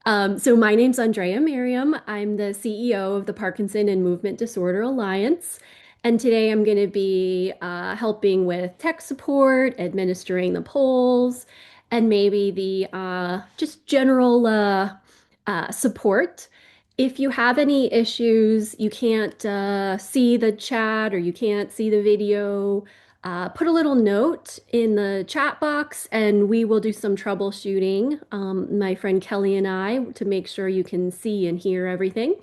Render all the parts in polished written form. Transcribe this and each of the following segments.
So my name's Andrea Merriam. I'm the CEO of the Parkinson and Movement Disorder Alliance. And today I'm going to be helping with tech support, administering the polls, and maybe the just general support. If you have any issues, you can't see the chat or you can't see the video, put a little note in the chat box and we will do some troubleshooting, my friend Kelly and I, to make sure you can see and hear everything.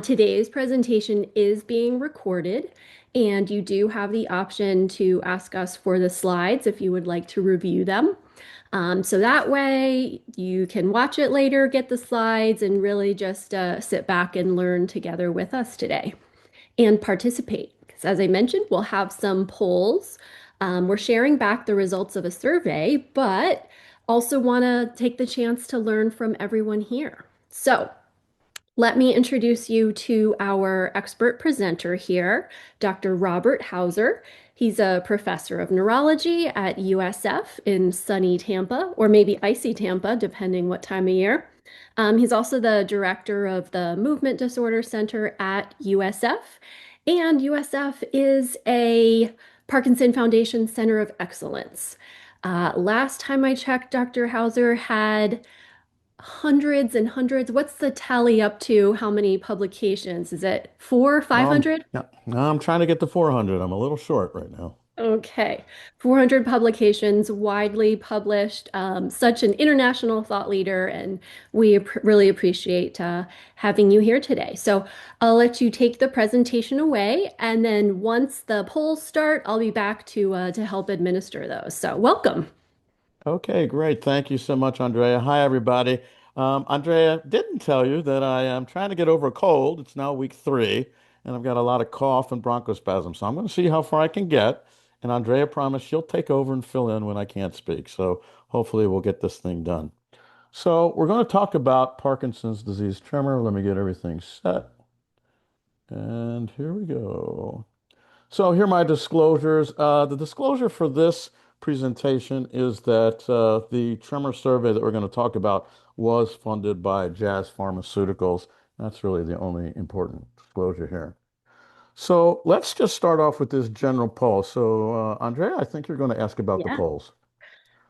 Today's presentation is being recorded, and you do have the option to ask us for the slides if you would like to review them. So that way you can watch it later, get the slides, and really just sit back and learn together with us today and participate. Because as I mentioned, we'll have some polls. We're sharing back the results of a survey, but also want to take the chance to learn from everyone here. So let me introduce you to our expert presenter here, Dr. Robert Hauser. He's a professor of neurology at USF in sunny Tampa, or maybe icy Tampa, depending what time of year. He's also the director of the Movement Disorder Center at USF, and USF is a Parkinson Foundation Center of Excellence. Last time I checked, Dr. Hauser had hundreds and hundreds. What's the tally up to? How many publications? Is it four, Um, 500? yeah, I'm trying to get to 400. I'm a little short right now. Okay, 400 publications, widely published, such an international thought leader, and we really appreciate having you here today. So I'll let you take the presentation away, and then once the polls start, I'll be back to help administer those. So welcome. Okay, great. Thank you so much, Andrea. Hi, everybody. Andrea didn't tell you that I am trying to get over a cold. It's now week 3, and I've got a lot of cough and bronchospasm. So I'm going to see how far I can get. And Andrea promised she'll take over and fill in when I can't speak. So hopefully we'll get this thing done. So we're going to talk about Parkinson's disease tremor. Let me get everything set. And here we go. So here are my disclosures. The disclosure for this presentation is that the tremor survey that we're going to talk about was funded by Jazz Pharmaceuticals. That's really the only important disclosure here. So let's just start off with this general poll. So Andrea, I think you're going to ask about the Yeah. polls.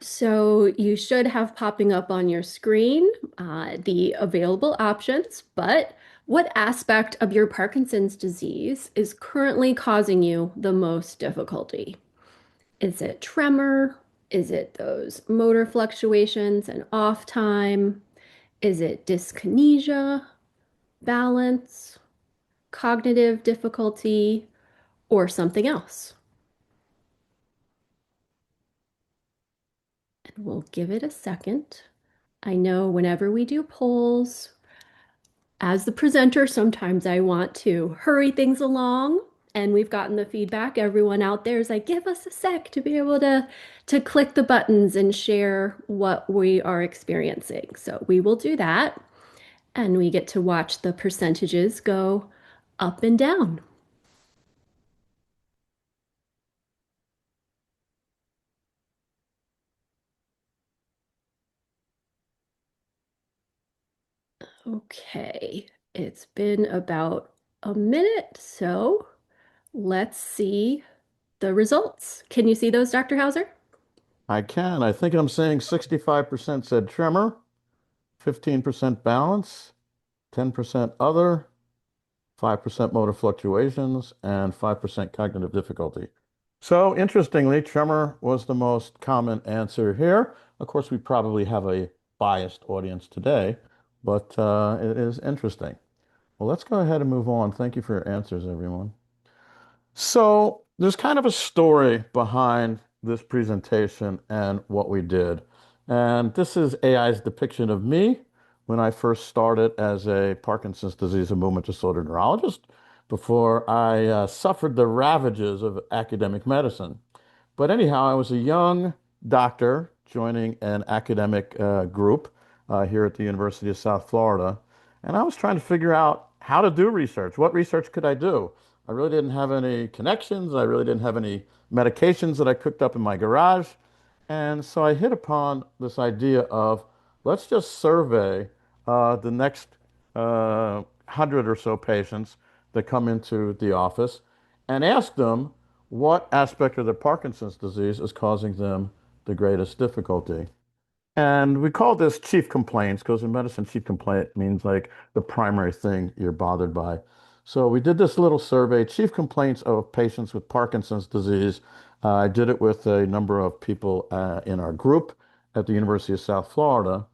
So you should have popping up on your screen the available options, but what aspect of your Parkinson's disease is currently causing you the most difficulty? Is it tremor? Is it those motor fluctuations and off time? Is it dyskinesia, balance, cognitive difficulty, or something else? And we'll give it a second. I know whenever we do polls, as the presenter, sometimes I want to hurry things along, and we've gotten the feedback. Everyone out there is like, give us a sec to be able to click the buttons and share what we are experiencing. So we will do that, and we get to watch the percentages go up and down. Okay, it's been about a minute, so let's see the results. Can you see those, Dr. Hauser? I can. I think I'm saying 65% said tremor, 15% balance, 10% other, 5% motor fluctuations, and 5% cognitive difficulty. So interestingly, tremor was the most common answer here. Of course, we probably have a biased audience today, but it is interesting. Well, let's go ahead and move on. Thank you for your answers, everyone. So there's kind of a story behind this presentation and what we did. And this is AI's depiction of me when I first started as a Parkinson's disease and movement disorder neurologist before I suffered the ravages of academic medicine. But anyhow, I was a young doctor joining an academic group here at the University of South Florida. And I was trying to figure out how to do research. What research could I do? I really didn't have any connections. I really didn't have any medications that I cooked up in my garage. And so I hit upon this idea of let's just survey the next 100 or so patients that come into the office and ask them what aspect of their Parkinson's disease is causing them the greatest difficulty. And we call this chief complaints because in medicine, chief complaint means like the primary thing you're bothered by. So we did this little survey, chief complaints of patients with Parkinson's disease. I did it with a number of people in our group at the University of South Florida.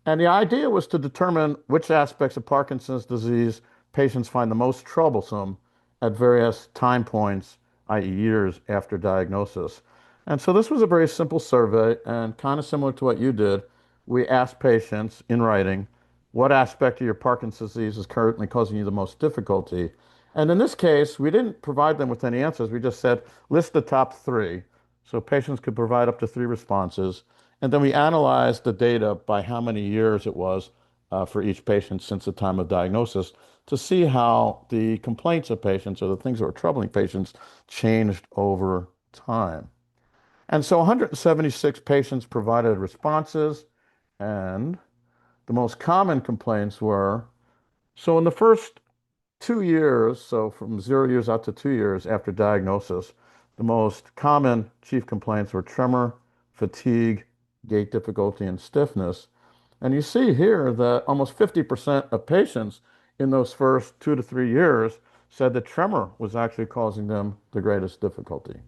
And the idea was to determine which aspects of Parkinson's disease patients find the most troublesome at various time points, i.e., years after diagnosis. And so this was a very simple survey and kind of similar to what you did. We asked patients in writing, what aspect of your Parkinson's disease is currently causing you the most difficulty? And in this case, we didn't provide them with any answers. We just said, list the top three. So patients could provide up to three responses. And then we analyzed the data by how many years it was for each patient since the time of diagnosis to see how the complaints of patients or the things that were troubling patients changed over time. And so 176 patients provided responses, and the most common complaints were, so in the first 2 years, so from 0 years out to 2 years after diagnosis, the most common chief complaints were tremor, fatigue, gait difficulty, and stiffness. And you see here that almost 50% of patients in those first 2 to 3 years said that tremor was actually causing them the greatest difficulty.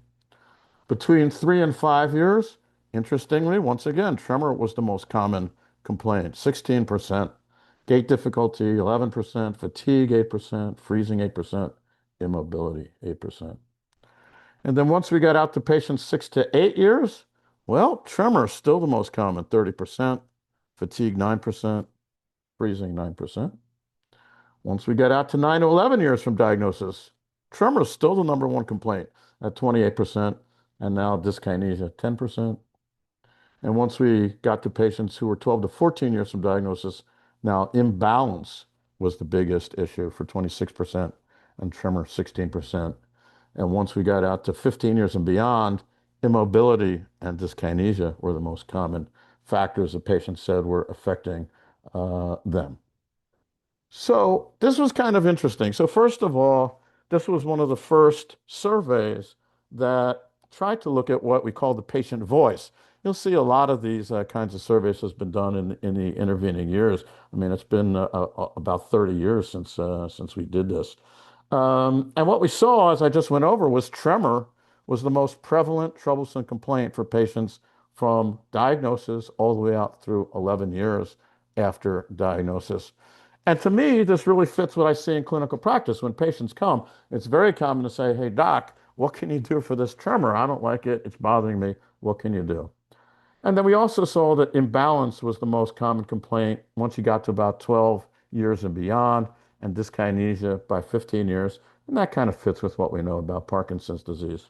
Between 3 and 5 years, interestingly, once again, tremor was the most common complaint, 16%. Gait difficulty, 11%. Fatigue, 8%. Freezing, 8%. Immobility, 8%. And then once we got out to patients 6 to 8 years, well, tremor is still the most common, 30%. Fatigue, 9%. Freezing, 9%. Once we get out to 9 to 11 years from diagnosis, tremor is still the number one complaint at 28%, and now dyskinesia, 10%. And once we got to patients who were 12 to 14 years from diagnosis, now imbalance was the biggest issue for 26% and tremor 16%. And once we got out to 15 years and beyond, immobility and dyskinesia were the most common factors that patients said were affecting them. So this was kind of interesting. So first of all, this was one of the first surveys that tried to look at what we call the patient voice. You'll see a lot of these kinds of surveys has been done in the intervening years. I mean, it's been about 30 years since we did this. And what we saw, as I just went over, was tremor was the most prevalent troublesome complaint for patients from diagnosis all the way out through 11 years after diagnosis. And to me, this really fits what I see in clinical practice. When patients come, it's very common to say, hey, doc, what can you do for this tremor? I don't like it. It's bothering me. What can you do? And then we also saw that imbalance was the most common complaint once you got to about 12 years and beyond, and dyskinesia by 15 years. And that kind of fits with what we know about Parkinson's disease.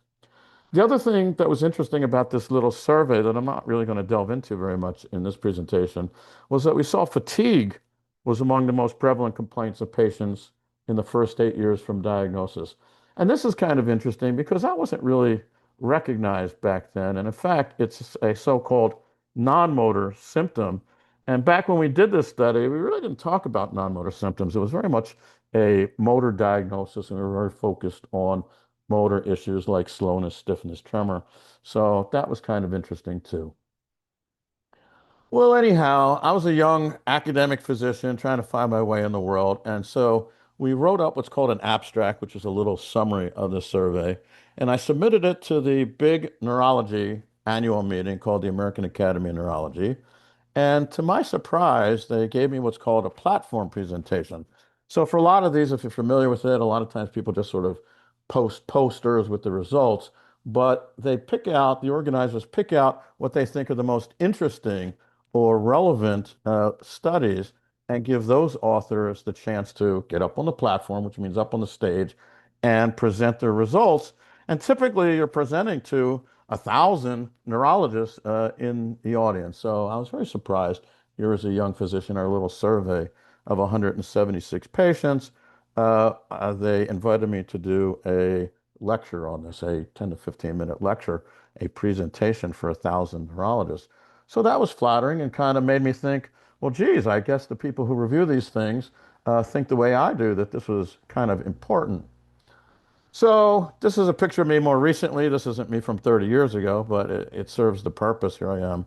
The other thing that was interesting about this little survey that I'm not really going to delve into very much in this presentation was that we saw fatigue was among the most prevalent complaints of patients in the first 8 years from diagnosis. And this is kind of interesting because that wasn't really recognized back then. And in fact, it's a so-called non-motor symptom. And back when we did this study, we really didn't talk about non-motor symptoms. It was very much a motor diagnosis, and we were very focused on motor issues like slowness, stiffness, tremor. So that was kind of interesting too. Well, anyhow, I was a young academic physician trying to find my way in the world. And so we wrote up what's called an abstract, which is a little summary of the survey. And I submitted it to the big neurology annual meeting called the American Academy of Neurology. And to my surprise, they gave me what's called a platform presentation. So for a lot of these, if you're familiar with it, a lot of times people just sort of post posters with the results, but the organizers pick out what they think are the most interesting or relevant studies and give those authors the chance to get up on the platform, which means up on the stage, and present their results. And typically you're presenting to 1,000 neurologists in the audience. So I was very surprised here as a young physician, our little survey of 176 patients. They invited me to do a lecture on this, a 10 to 15-minute lecture, a presentation for 1,000 neurologists. So that was flattering and kind of made me think, well, geez, I guess the people who review these things think the way I do, that this was kind of important. So this is a picture of me more recently. This isn't me from 30 years ago, but it serves the purpose. Here I am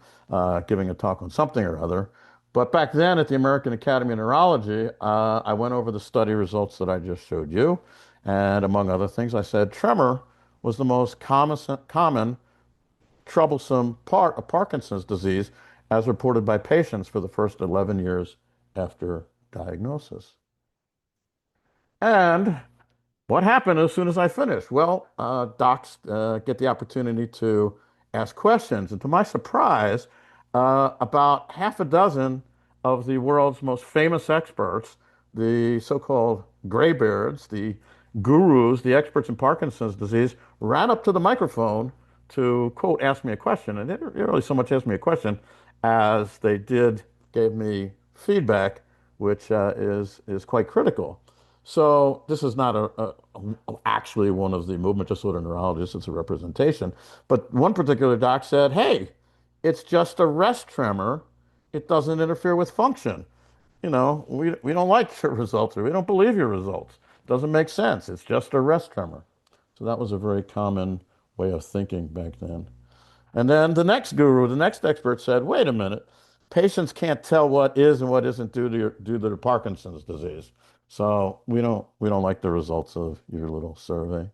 giving a talk on something or other. But back then at the American Academy of Neurology, I went over the study results that I just showed you. And among other things, I said tremor was the most common troublesome part of Parkinson's disease as reported by patients for the first 11 years after diagnosis. And what happened as soon as I finished? Well, docs get the opportunity to ask questions. And to my surprise, about half a dozen of the world's most famous experts, the so-called graybeards, the gurus, the experts in Parkinson's disease, ran up to the microphone to, quote, ask me a question. And they didn't really so much ask me a question as they did gave me feedback, which is quite critical. So this is not actually one of the movement disorder neurologists. It's a representation. But one particular doc said, "Hey, it's just a rest tremor. It doesn't interfere with function. We don't like your results, or we don't believe your results. Doesn't make sense. It's just a rest tremor." So that was a very common way of thinking back then. And then the next guru, the next expert said, "Wait a minute. Patients can't tell what is and what isn't due to their Parkinson's disease. So we don't like the results of your little survey."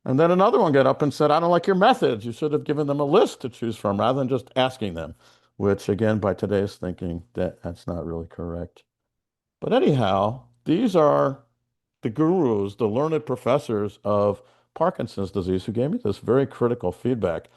And then another one got up and said, "I don't like your methods. You should have given them a list to choose from rather than just asking them," which again, by today's thinking, that's not really correct. But anyhow, these are the gurus, the learned professors of Parkinson's disease who gave me this very critical feedback.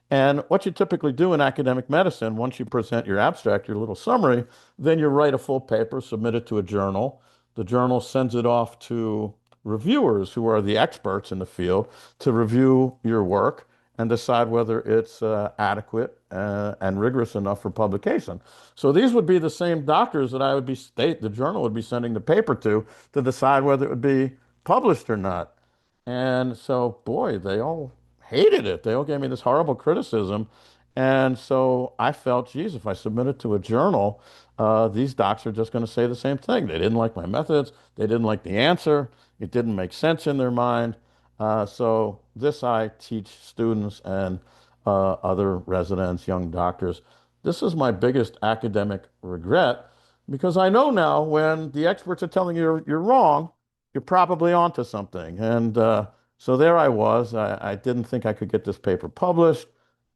And what you typically do in academic medicine, once you present your abstract, your little summary, then you write a full paper, submit it to a journal. The journal sends it off to reviewers who are the experts in the field to review your work and decide whether it's adequate and rigorous enough for publication. So these would be the same doctors that the journal would be sending the paper to decide whether it would be published or not. And so, boy, they all hated it. They all gave me this horrible criticism. And so I felt, geez, if I submit it to a journal, these docs are just going to say the same thing. They didn't like my methods. They didn't like the answer. It didn't make sense in their mind. So this I teach students and other residents, young doctors. This is my biggest academic regret because I know now when the experts are telling you you're wrong, you're probably onto something. And so there I was. I didn't think I could get this paper published.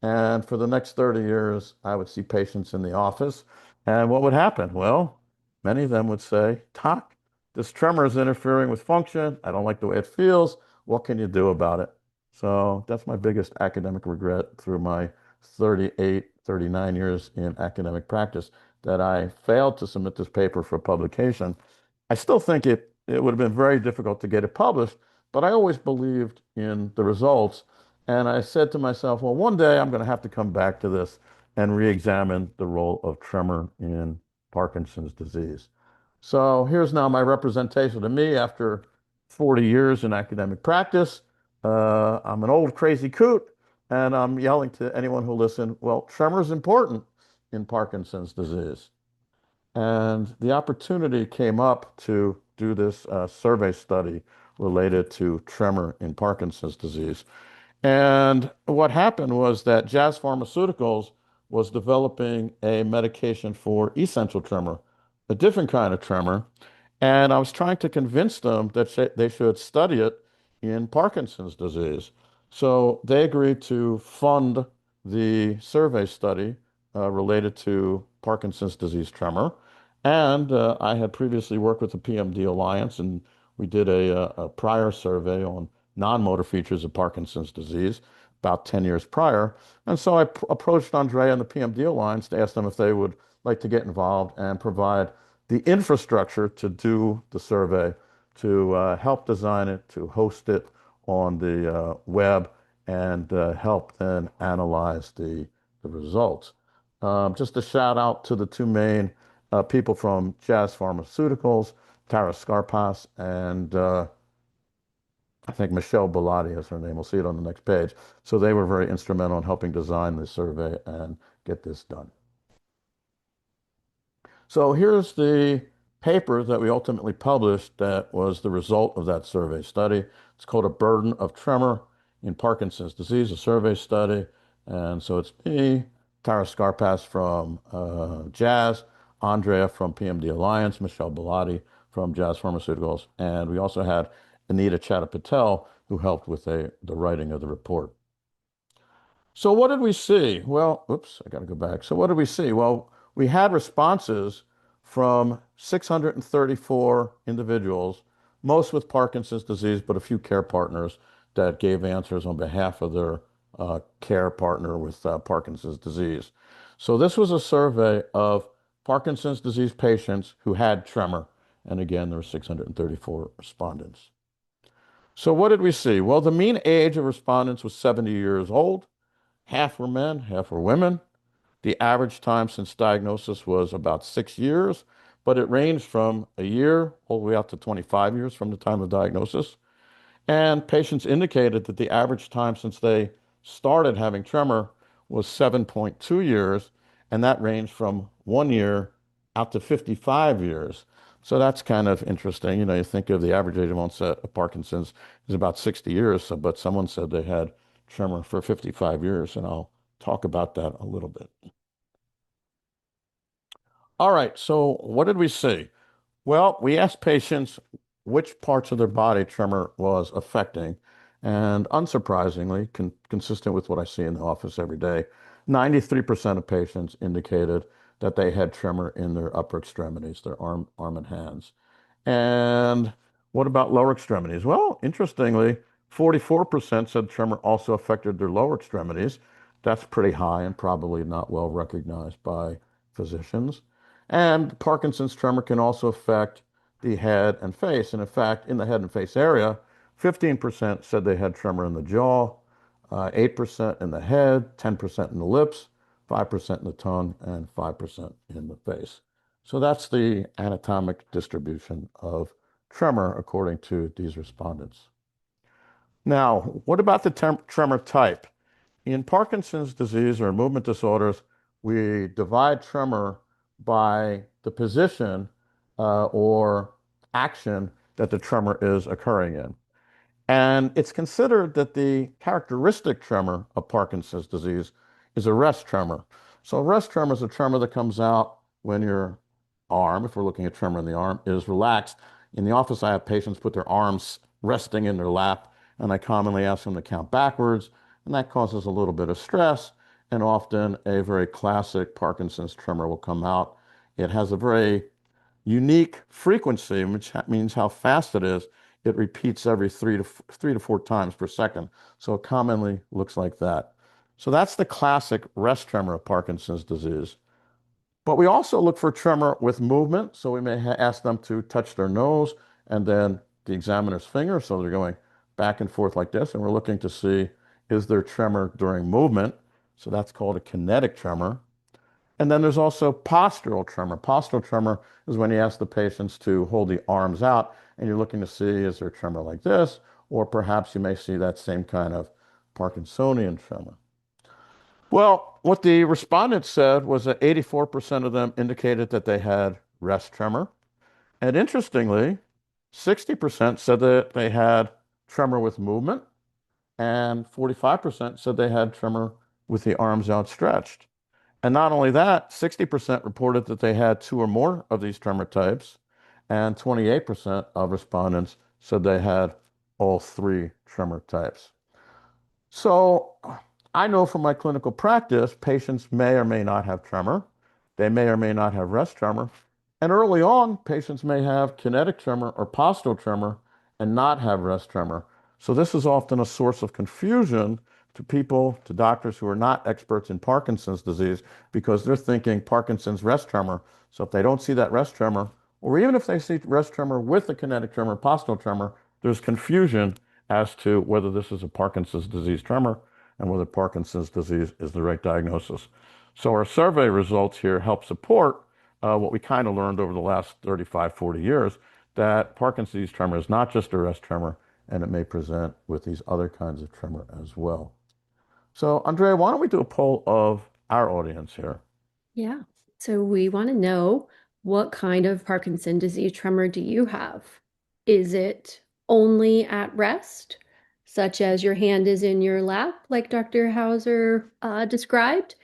And for the next 30 years, I would see patients in the office. And what would happen? Well, many of them would say, "Doc, this tremor is interfering with function. I don't like the way it feels. What can you do about it?" So that's my biggest academic regret through my 38, 39 years in academic practice, that I failed to submit this paper for publication. I still think it would have been very difficult to get it published, but I always believed in the results. And I said to myself, well, one day I'm going to have to come back to this and re-examine the role of tremor in Parkinson's disease. So here's now my representation of me after 40 years in academic practice. I'm an old crazy coot, and I'm yelling to anyone who listen, well, tremor is important in Parkinson's disease. And the opportunity came up to do this survey study related to tremor in Parkinson's disease. And what happened was that Jazz Pharmaceuticals was developing a medication for essential tremor, a different kind of tremor. And I was trying to convince them that they should study it in Parkinson's disease. So they agreed to fund the survey study related to Parkinson's disease tremor. And I had previously worked with the PMD Alliance, and we did a prior survey on non-motor features of Parkinson's disease about 10 years prior. And so I approached Andrea and the PMD Alliance to ask them if they would like to get involved and provide the infrastructure to do the survey, to help design it, to host it on the web, and help then analyze the results. Just a shout out to the two main people from Jazz Pharmaceuticals, Tara Skarpas and I think Michelle Bellotti is her name. We'll see it on the next page. So they were very instrumental in helping design this survey and get this done. So here's the paper that we ultimately published that was the result of that survey study. It's called A Burden of Tremor in Parkinson's Disease, a survey study. And so it's me, Tara Scarpass from Jazz, Andrea from PMD Alliance, Michelle Bellotti from Jazz Pharmaceuticals, and we also had Anita Chattopatel, who helped with the writing of the report. So what did we see? Well, oops, I got to go back. So what did we see? Well, we had responses from 634 individuals, most with Parkinson's disease, but a few care partners that gave answers on behalf of their care partner with Parkinson's disease. So this was a survey of Parkinson's disease patients who had tremor. And again, there were 634 respondents. So what did we see? Well, the mean age of respondents was 70 years old. Half were men, half were women. The average time since diagnosis was about 6 years, but it ranged from a year all the way out to 25 years from the time of diagnosis. And patients indicated that the average time since they started having tremor was 7.2 years, and that ranged from 1 year out to 55 years. So that's kind of interesting. You know, you think of the average age of onset of Parkinson's is about 60 years, so, but someone said they had tremor for 55 years, and I'll talk about that a little bit. All right, so what did we see? Well, we asked patients which parts of their body tremor was affecting, and unsurprisingly, consistent with what I see in the office every day, 93% of patients indicated that they had tremor in their upper extremities, their arm and hands. And what about lower extremities? Well, interestingly, 44% said tremor also affected their lower extremities. That's pretty high and probably not well recognized by physicians. And Parkinson's tremor can also affect the head and face. And in fact, in the head and face area, 15% said they had tremor in the jaw, 8% in the head, 10% in the lips, 5% in the tongue, and 5% in the face. So that's the anatomic distribution of tremor according to these respondents. Now, what about the tremor type? In Parkinson's disease or movement disorders, we divide tremor by the position or action that the tremor is occurring in. And it's considered that the characteristic tremor of Parkinson's disease is a rest tremor. So a rest tremor is a tremor that comes out when your arm, if we're looking at tremor in the arm, is relaxed. In the office, I have patients put their arms resting in their lap, and I commonly ask them to count backwards, and that causes a little bit of stress, and often a very classic Parkinson's tremor will come out. It has a very unique frequency, which means how fast it is. It repeats every 3 to 4 times per second. So it commonly looks like that. So that's the classic rest tremor of Parkinson's disease. But we also look for tremor with movement. So we may ask them to touch their nose and then the examiner's finger. So they're going back and forth like this. And we're looking to see, is there tremor during movement? So that's called a kinetic tremor. And then there's also postural tremor. Postural tremor is when you ask the patients to hold the arms out and you're looking to see, is there tremor like this? Or perhaps you may see that same kind of Parkinsonian tremor. Well, what the respondents said was that 84% of them indicated that they had rest tremor. And interestingly, 60% said that they had tremor with movement, and 45% said they had tremor with the arms outstretched. And not only that, 60% reported that they had two or more of these tremor types, and 28% of respondents said they had all three tremor types. So I know from my clinical practice, patients may or may not have tremor. They may or may not have rest tremor. And early on, patients may have kinetic tremor or postural tremor and not have rest tremor. So this is often a source of confusion to people, to doctors who are not experts in Parkinson's disease, because they're thinking Parkinson's rest tremor. So if they don't see that rest tremor, or even if they see rest tremor with the kinetic tremor, postural tremor, there's confusion as to whether this is a Parkinson's disease tremor and whether Parkinson's disease is the right diagnosis. So our survey results here help support what we kind of learned over the last 35, 40 years, that Parkinson's disease tremor is not just a rest tremor, and it may present with these other kinds of tremor as well. So, Andrea, why don't we do a poll of our audience here? Yeah. So we want to know What kind of Parkinson disease tremor do you have? Is it only at rest, such as your hand is in your lap, like Dr. Hauser described?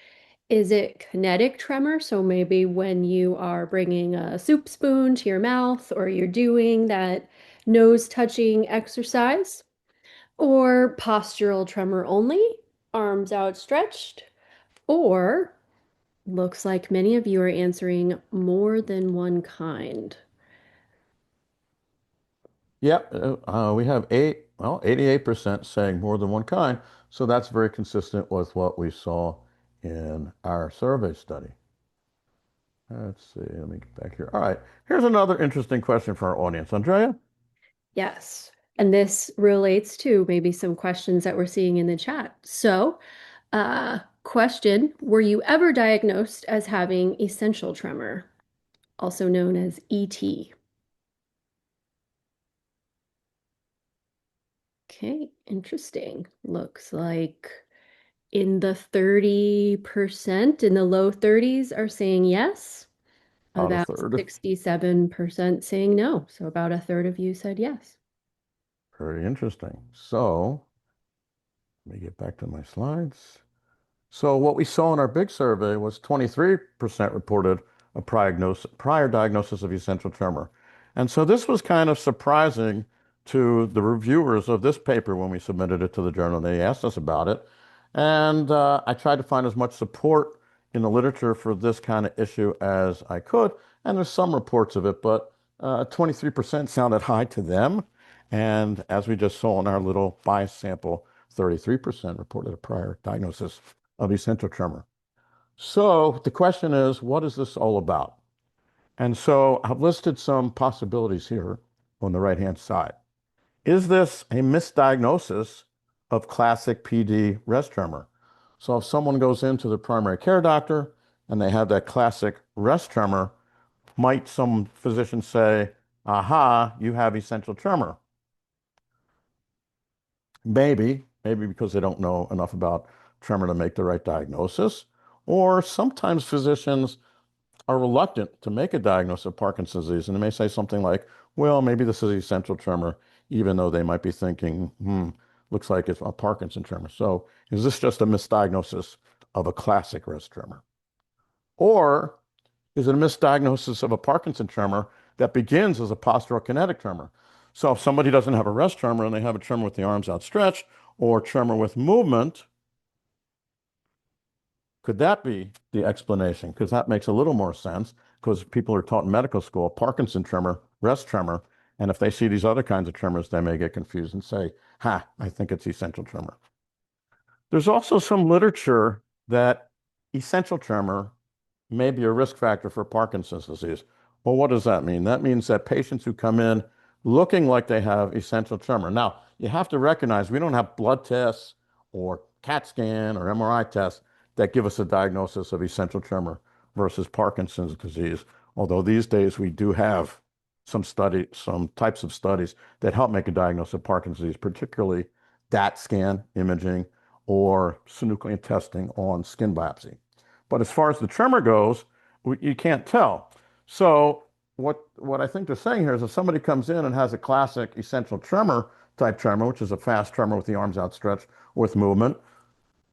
Is it kinetic tremor? So maybe when you are bringing a soup spoon to your mouth or you're doing that nose touching exercise? Or postural tremor only, arms outstretched? Or looks like many of you are answering more than one kind. Yep, we have 88% saying more than one kind. So that's very consistent with what we saw in our survey study. Let's see, let me get back here. All right, here's another interesting question for our audience. Andrea? Yes. And this relates to maybe some questions that we're seeing in the chat. So, question, were you ever diagnosed as having essential tremor, also known as ET? Okay, interesting. Looks like in the 30%, in the low 30s are saying yes, About a about third. 67% saying no. So about a third of you said yes. Very interesting. So let me get back to my slides. So what we saw in our big survey was 23% reported a prior diagnosis of essential tremor. And so this was kind of surprising to the reviewers of this paper when we submitted it to the journal. They asked us about it. And I tried to find as much support in the literature for this kind of issue as I could. And there's some reports of it, but 23% sounded high to them. And as we just saw in our little bias sample, 33% reported a prior diagnosis of essential tremor. So the question is, what is this all about? And so I've listed some possibilities here on the right-hand side. Is this a misdiagnosis of classic PD rest tremor? So if someone goes into the primary care doctor and they have that classic rest tremor, might some physician say, aha, you have essential tremor? Maybe because they don't know enough about tremor to make the right diagnosis. Or sometimes physicians are reluctant to make a diagnosis of Parkinson's disease, and they may say something like, well, maybe this is essential tremor, even though they might be thinking, looks like it's a Parkinson tremor. So is this just a misdiagnosis of a classic rest tremor? Or is it a misdiagnosis of a Parkinson tremor that begins as a postural kinetic tremor? So if somebody doesn't have a rest tremor and they have a tremor with the arms outstretched or tremor with movement, could that be the explanation? Because that makes a little more sense because people are taught in medical school, Parkinson tremor, rest tremor, and if they see these other kinds of tremors, they may get confused and say, I think it's essential tremor. There's also some literature that essential tremor may be a risk factor for Parkinson's disease. Well, what does that mean? That means that patients who come in looking like they have essential tremor. Now, you have to recognize we don't have blood tests or CAT scan or MRI tests that give us a diagnosis of essential tremor versus Parkinson's disease. Although these days we do have some types of studies that help make a diagnosis of Parkinson's disease, particularly DAT scan imaging or synuclein testing on skin biopsy. But as far as the tremor goes, you can't tell. So what I think they're saying here is if somebody comes in and has a classic essential tremor type tremor, which is a fast tremor with the arms outstretched with movement,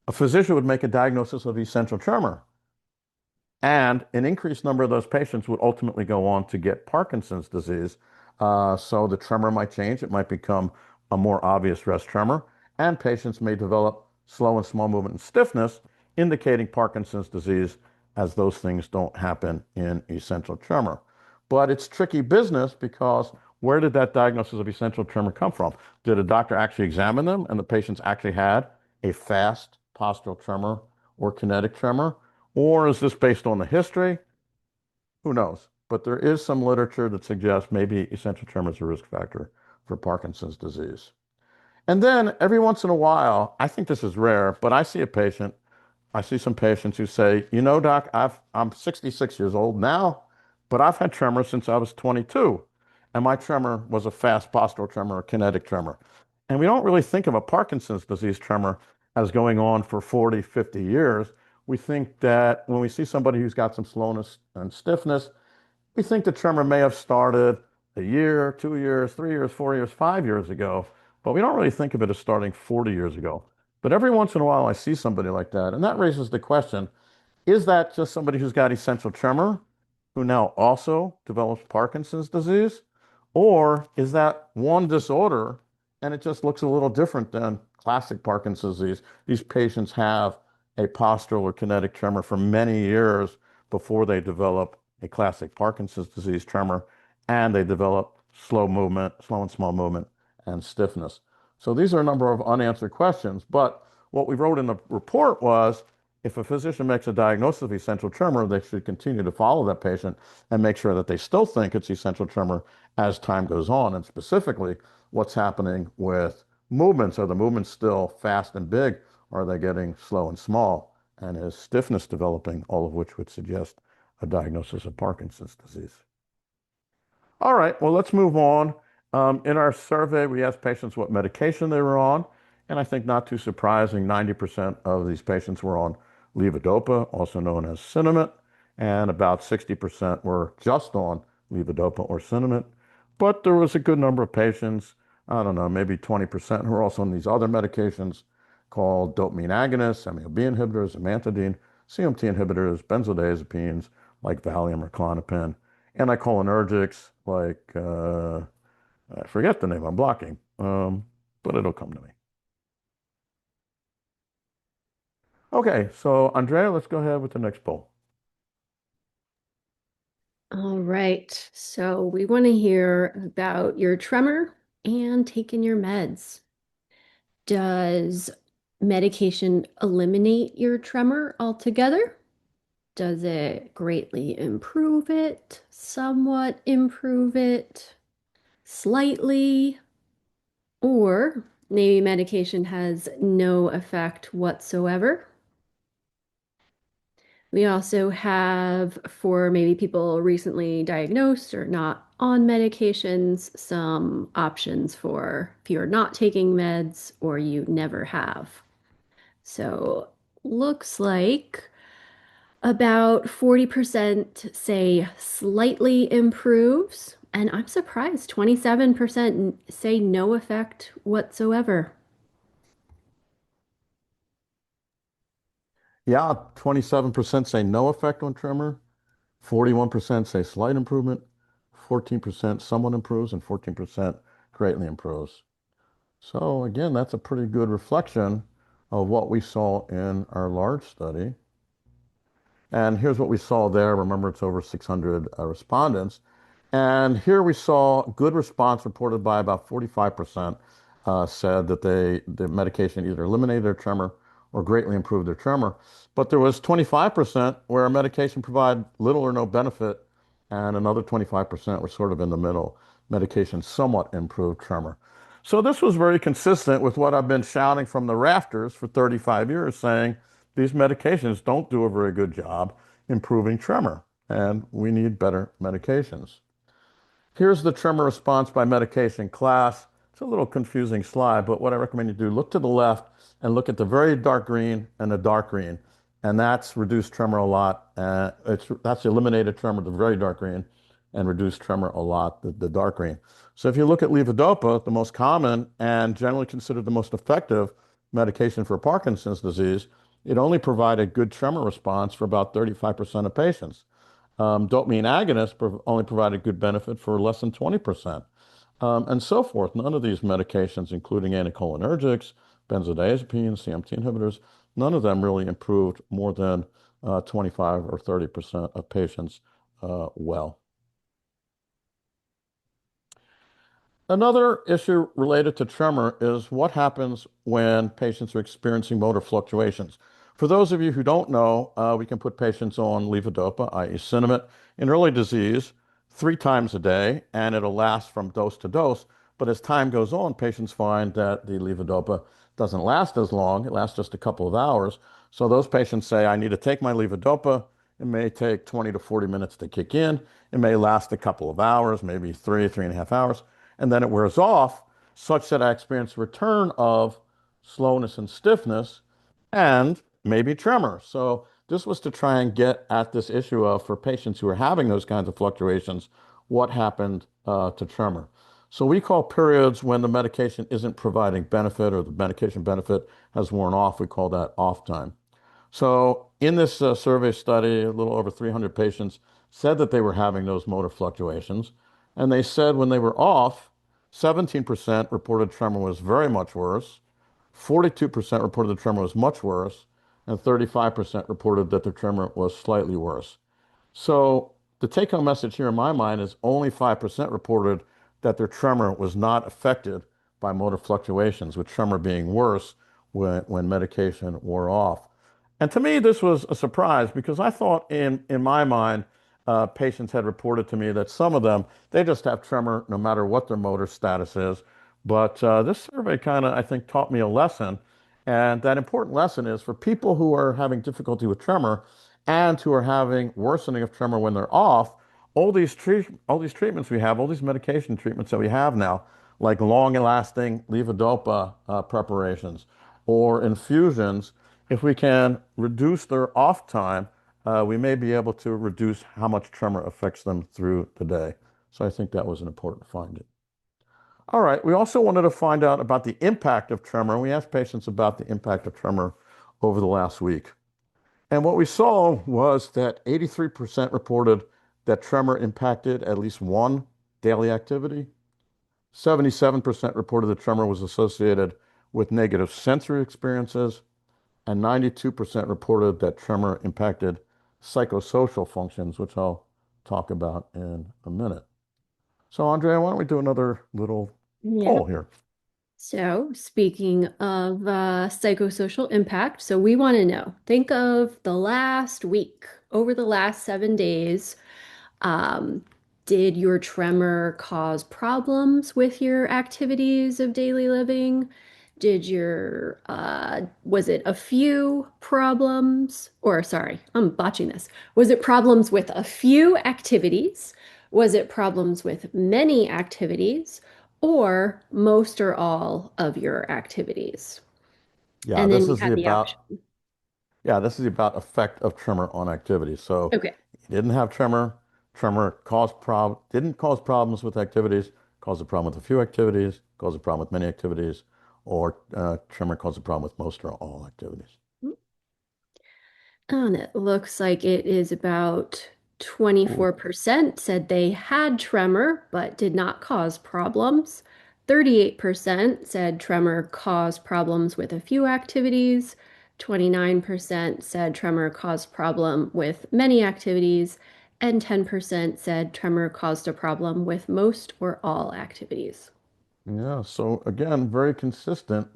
a physician would make a diagnosis of essential tremor. And an increased number of those patients would ultimately go on to get Parkinson's disease. So the tremor might change. It might become a more obvious rest tremor. And patients may develop slow and small movement and stiffness, indicating Parkinson's disease, as those things don't happen in essential tremor. But it's tricky business because where did that diagnosis of essential tremor come from? Did a doctor actually examine them and the patients actually had a fast postural tremor or kinetic tremor? Or is this based on the history? Who knows? But there is some literature that suggests maybe essential tremor is a risk factor for Parkinson's disease. And then every once in a while, I think this is rare, but I see some patients who say, doc, I'm 66 years old now, but I've had tremor since I was 22. And my tremor was a fast postural tremor, a kinetic tremor. And we don't really think of a Parkinson's disease tremor as going on for 40, 50 years. We think that when we see somebody who's got some slowness and stiffness, We think the tremor may have started a year, 2 years, 3 years, 4 years, 5 years ago, but we don't really think of it as starting 40 years ago. But every once in a while, I see somebody like that, and that raises the question, is that just somebody who's got essential tremor who now also develops Parkinson's disease? Or is that one disorder and it just looks a little different than classic Parkinson's disease? These patients have a postural or kinetic tremor for many years before they develop a classic Parkinson's disease tremor, and they develop slow movement, slow and small movement, and stiffness. So these are a number of unanswered questions, but what we wrote in the report was if a physician makes a diagnosis of essential tremor, they should continue to follow that patient and make sure that they still think it's essential tremor as time goes on. And specifically, what's happening with movements. Are the movements still fast and big? Or are they getting slow and small? And is stiffness developing? All of which would suggest a diagnosis of Parkinson's disease. All right, well, let's move on. In our survey, we asked patients what medication they were on. And I think not too surprising, 90% of these patients were on levodopa, also known as Sinemet, and about 60% were just on levodopa or Sinemet. But there was a good number of patients, I don't know, maybe 20% who were also on these other medications called dopamine agonists, MAO-B inhibitors, amantadine, COMT inhibitors, benzodiazepines like Valium or Klonopin, anticholinergics like, I forget the name I'm blocking, but it'll come to me. Okay, so Andrea, let's go ahead with the next poll. All right. So we want to hear about your tremor and taking your meds. Does medication eliminate your tremor altogether? Does it greatly improve it? Somewhat improve it? Slightly? Or maybe medication has no effect whatsoever? We also have, for maybe people recently diagnosed or not on medications, some options for if you're not taking meds or you never have. So, looks like about 40% say slightly improves, and I'm surprised 27% say no effect whatsoever. Yeah, 27% say no effect on tremor, 41% say slight improvement, 14% somewhat improves, and 14% greatly improves. So again, that's a pretty good reflection of what we saw in our large study. And here's what we saw there. Remember, it's over 600 respondents. And here we saw good response reported by about 45% said that the medication either eliminated their tremor or greatly improved their tremor. But there was 25% where medication provided little or no benefit, and another 25% were sort of in the middle. Medication somewhat improved tremor. So this was very consistent with what I've been shouting from the rafters for 35 years, saying these medications don't do a very good job improving tremor, and we need better medications. Here's the tremor response by medication class. It's a little confusing slide, but what I recommend you do, look to the left and look at the very dark green and the dark green. And that's reduced tremor a lot. That's eliminated tremor, the very dark green, and reduced tremor a lot, the dark green. So if you look at levodopa, the most common and generally considered the most effective medication for Parkinson's disease, it only provided good tremor response for about 35% of patients. Dopamine agonists only provided good benefit for less than 20%, and so forth. None of these medications, including anticholinergics, benzodiazepines, COMT inhibitors, none of them really improved more than 25 or 30% of patients well. Another issue related to tremor is what happens when patients are experiencing motor fluctuations. For those of you who don't know, we can put patients on levodopa, i.e. Sinemet, in early disease 3 times a day, and it'll last from dose to dose. But as time goes on, patients find that the levodopa doesn't last as long. It lasts just a couple of hours. So those patients say, I need to take my levodopa. It may take 20 to 40 minutes to kick in. It may last a couple of hours, maybe 3.5 hours, and then it wears off, such that I experience return of slowness and stiffness and maybe tremor. So This was to try and get at this issue of, for patients who are having those kinds of fluctuations, what happened to tremor. So we call periods when the medication isn't providing benefit or the medication benefit has worn off, we call that off time. So in this survey study, a little over 300 patients said that they were having those motor fluctuations. And they said when they were off, 17% reported tremor was very much worse, 42% reported the tremor was much worse, and 35% reported that the tremor was slightly worse. So the take-home message here in my mind is only 5% reported that their tremor was not affected by motor fluctuations, with tremor being worse when medication wore off. And to me, this was a surprise because I thought in my mind, patients had reported to me that some of them, they just have tremor no matter what their motor status is. But this survey kind of, I think, taught me a lesson. And that important lesson is for people who are having difficulty with tremor and who are having worsening of tremor when they're off, all these treatments we have, all these medication treatments that we have now, like long-lasting levodopa preparations or infusions, if we can reduce their off time, we may be able to reduce how much tremor affects them through the day. So I think that was an important finding. All right, we also wanted to find out about the impact of tremor. We asked patients about the impact of tremor over the last week. And what we saw was that 83% reported that tremor impacted at least one daily activity. 77% reported that tremor was associated with negative sensory experiences, and 92% reported that tremor impacted psychosocial functions, which I'll talk about in a minute. So, Andrea, why don't we do another little Yeah. poll here? So, speaking of psychosocial impact, so we want to know, think of the last week, over the last 7 days. Um, did your tremor cause problems with your activities of daily living? Was it a few problems? Or, sorry, I'm botching this. Was it problems with a few activities? Was it problems with many activities? Or most or all of your activities? Yeah, And then this you is the had the about option. yeah, this is the about effect of tremor on activity. So, Okay. he didn't have tremor. Tremor didn't cause problems with activities, caused a problem with a few activities, caused a problem with many activities, or tremor caused a problem with most or all activities. And it looks like it is about Ooh. 24% said they had tremor but did not cause problems. 38% said tremor caused problems with a few activities. 29% said tremor caused problem with many activities. And 10% said tremor caused a problem with most or all activities. Yeah, so again, very consistent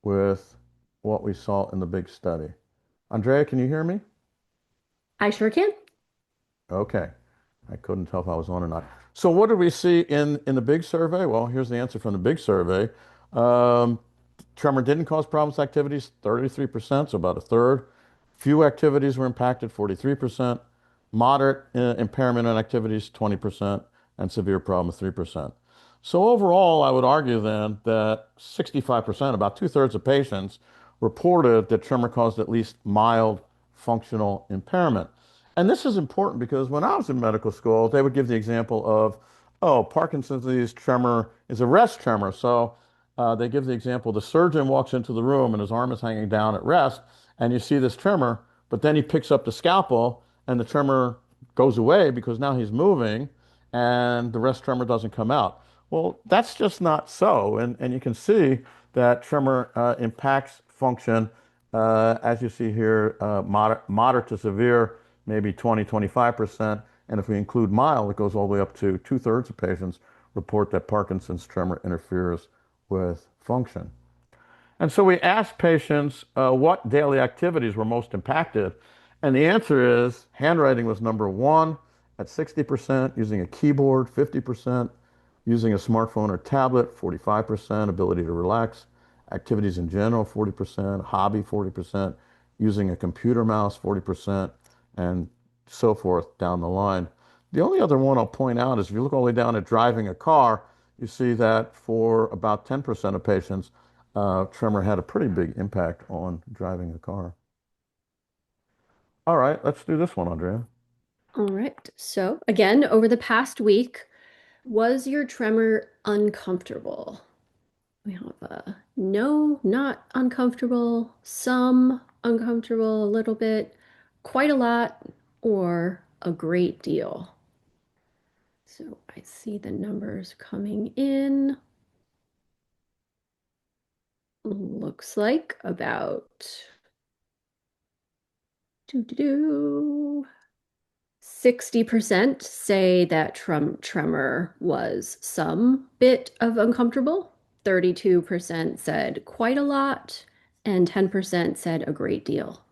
with what we saw in the big study. Andrea, can you hear me? I sure can. Okay. I couldn't tell if I was on or not. So what did we see in the big survey? Well, here's the answer from the big survey. Um, Tremor didn't cause problems with activities, 33%, so about a third. Few activities were impacted, 43%. Moderate impairment in activities, 20%, and severe problem, 3%. So overall, I would argue then that 65%, about two-thirds of patients, reported that tremor caused at least mild functional impairment. And this is important because when I was in medical school, they would give the example of, oh, Parkinson's disease tremor is a rest tremor. So they give the example the surgeon walks into the room and his arm is hanging down at rest, and you see this tremor, but then he picks up the scalpel and the tremor goes away because now he's moving and the rest tremor doesn't come out. Well, that's just not so. And you can see that tremor impacts function, as you see here, moderate to severe, maybe 20, 25%. And if we include mild, it goes all the way up to two-thirds of patients report that Parkinson's tremor interferes with function. And so we asked patients what daily activities were most impacted. And the answer is handwriting was number one at 60%, using a keyboard, 50%, using a smartphone or tablet, 45%, ability to relax, activities in general, 40%, hobby, 40%, using a computer mouse, 40%, and so forth down the line. The only other one I'll point out is if you look all the way down at driving a car, you see that for about 10% of patients, tremor had a pretty big impact on driving a car. All right, let's do this one, Andrea. All right. So, again, over the past week, was your tremor uncomfortable? We have a no, not uncomfortable, some uncomfortable, a little bit, quite a lot, or a great deal. So I see the numbers coming in. Looks like about doo, doo, doo, 60% say that tremor was some bit of uncomfortable. 32% said quite a lot, and 10% said a great deal.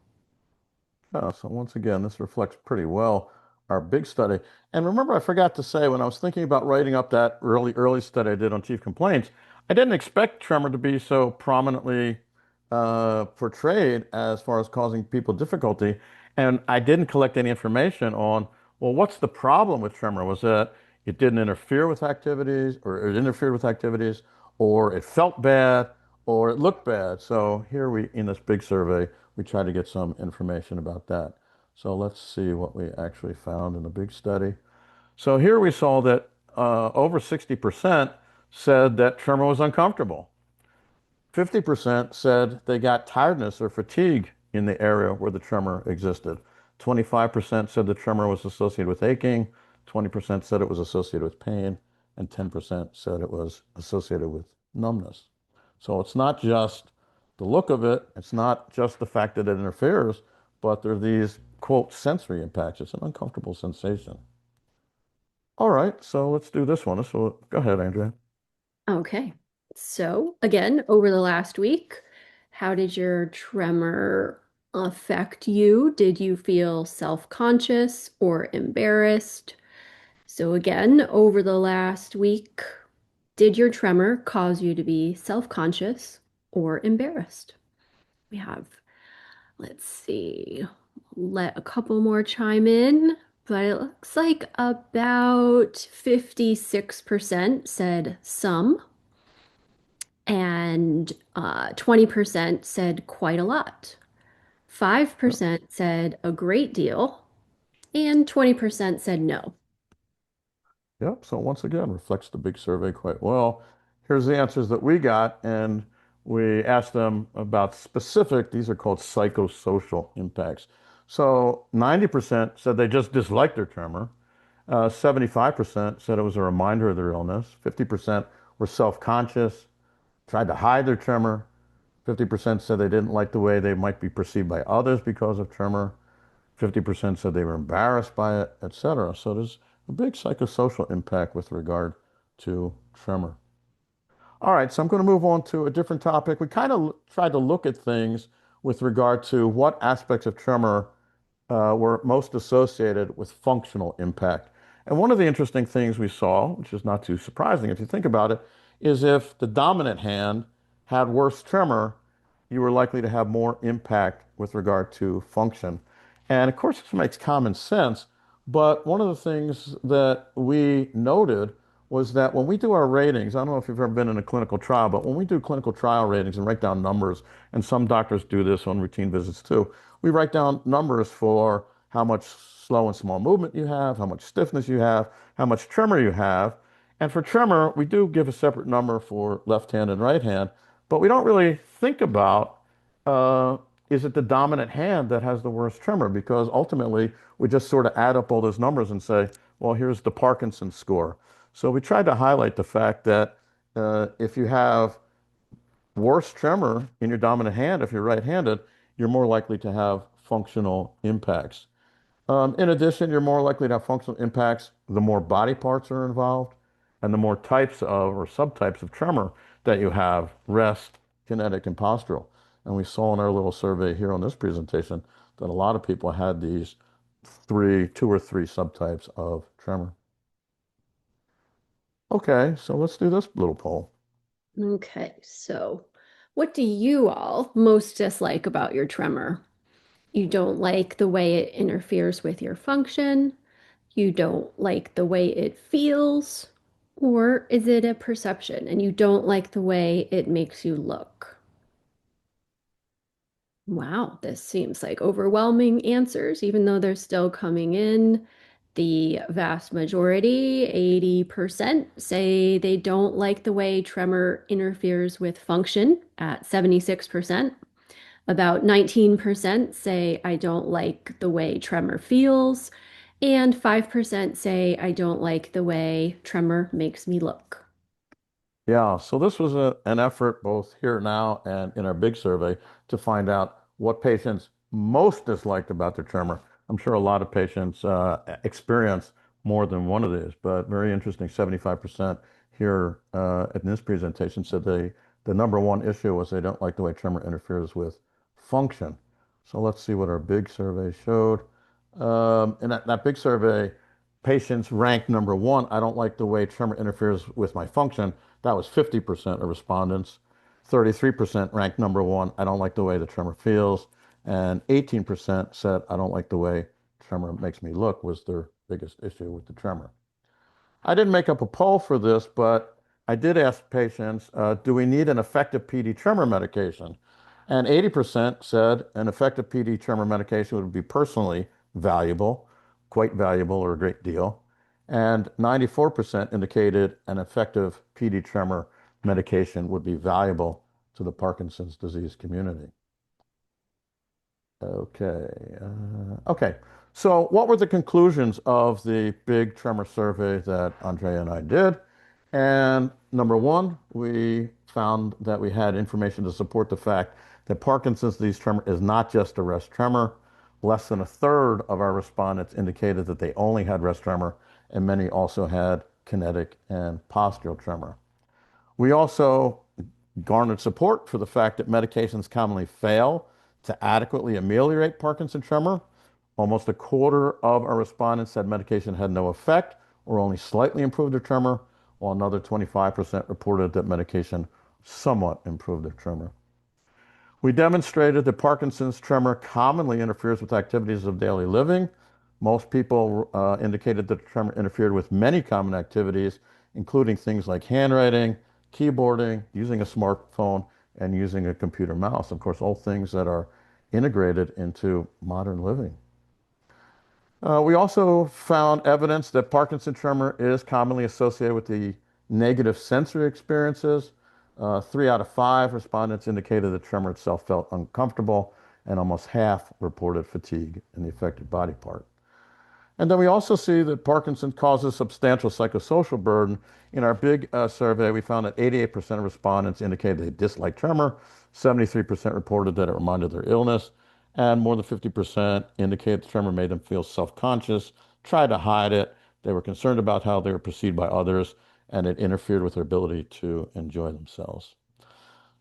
So once again, this reflects pretty well our big study. And remember, I forgot to say when I was thinking about writing up that early study I did on chief complaints, I didn't expect tremor to be so prominently portrayed as far as causing people difficulty. And I didn't collect any information on, well, what's the problem with tremor? Was that it didn't interfere with activities, or it interfered with activities, or it felt bad, or it looked bad? So here we, in this big survey, we tried to get some information about that. So let's see what we actually found in the big study. So here we saw that over 60% said that tremor was uncomfortable. 50% said they got tiredness or fatigue in the area where the tremor existed. 25% said the tremor was associated with aching. 20% said it was associated with pain. And 10% said it was associated with numbness. So it's not just the look of it, it's not just the fact that it interferes, but there are these, quote, sensory impacts. It's an uncomfortable sensation. All right, so let's do this one. So go ahead, Andrea. Okay. So, again, over the last week, how did your tremor affect you? Did you feel self-conscious or embarrassed? So, again, over the last week, did your tremor cause you to be self-conscious or embarrassed? We have, let's see, let a couple more chime in, but it looks like about 56% said some, and 20% said quite a lot. Yep. 5% said a great deal, and 20% said no. Yep. So once again, reflects the big survey quite well. Here's the answers that we got, and we asked them about specific, these are called psychosocial impacts. So 90% said they just disliked their tremor. 75% said it was a reminder of their illness. 50% were self-conscious, tried to hide their tremor. 50% said they didn't like the way they might be perceived by others because of tremor. 50% said they were embarrassed by it, etc. So there's a big psychosocial impact with regard to tremor. All right, so I'm going to move on to a different topic. We kind of tried to look at things with regard to what aspects of tremor were most associated with functional impact. And one of the interesting things we saw, which is not too surprising if you think about it, is if the dominant hand had worse tremor, you were likely to have more impact with regard to function. And of course, this makes common sense. But one of the things that we noted was that when we do our ratings, I don't know if you've ever been in a clinical trial, but when we do clinical trial ratings and write down numbers, and some doctors do this on routine visits too, we write down numbers for how much slow and small movement you have, how much stiffness you have, how much tremor you have. And for tremor, we do give a separate number for left hand and right hand, but we don't really think about uh, is it the dominant hand that has the worst tremor? Because ultimately, we just sort of add up all those numbers and say, well, here's the Parkinson score. So we tried to highlight the fact that if you have worse tremor in your dominant hand, if you're right-handed, you're more likely to have functional impacts. In addition, you're more likely to have functional impacts the more body parts are involved and the more types of or subtypes of tremor that you have, rest, kinetic, and postural. And we saw in our little survey here on this presentation that a lot of people had these two or three subtypes of tremor. Okay, so let's do this little poll. Okay, so what do you all most dislike about your tremor? You don't like the way it interferes with your function. You don't like the way it feels. Or is it a perception and you don't like the way it makes you look? Wow, this seems like overwhelming answers, even though they're still coming in. The vast majority, 80%, say they don't like the way tremor interferes with function at 76%. About 19% say I don't like the way tremor feels, and 5% say I don't like the way tremor makes me look. Yeah, so this was an effort both here now and in our big survey to find out what patients most disliked about their tremor. I'm sure a lot of patients experience more than one of these, but very interesting. 75% here in this presentation said the number one issue was they don't like the way tremor interferes with function. So let's see what our big survey showed. In that big survey, patients ranked number one, I don't like the way tremor interferes with my function. That was 50% of respondents. 33% ranked number one, I don't like the way the tremor feels. And 18% said, I don't like the way tremor makes me look, was their biggest issue with the tremor. I didn't make up a poll for this, but I did ask patients, do we need an effective PD tremor medication? And 80% said an effective PD tremor medication would be personally valuable, quite valuable or a great deal. And 94% indicated an effective PD tremor medication would be valuable to the disease community. Okay. Okay. So, what were the conclusions of the big tremor survey that Andrea and I did? And number one, we found that we had information to support the fact that Parkinson's disease tremor is not just a rest tremor. Less than a third of our respondents indicated that they only had rest tremor, and many also had kinetic and postural tremor. We also garnered support for the fact that medications commonly fail to adequately ameliorate Parkinson tremor. Almost a quarter of our respondents said medication had no effect or only slightly improved their tremor, while another 25% reported that medication somewhat improved their tremor. We demonstrated that Parkinson's tremor commonly interferes with activities of daily living. Most people indicated that tremor interfered with many common activities, including things like handwriting, keyboarding, using a smartphone, and using a computer mouse. Of course, all things that are integrated into modern living. We also found evidence that Parkinson tremor is commonly associated with the negative sensory experiences. 3 out of 5 respondents indicated the tremor itself felt uncomfortable, and almost half reported fatigue in the affected body part. And then we also see that Parkinson causes substantial psychosocial burden. In our big survey, we found that 88% of respondents indicated they disliked tremor, 73% reported that it reminded their illness, and more than 50% indicated the tremor made them feel self-conscious, tried to hide it. They were concerned about how they were perceived by others, and it interfered with their ability to enjoy themselves.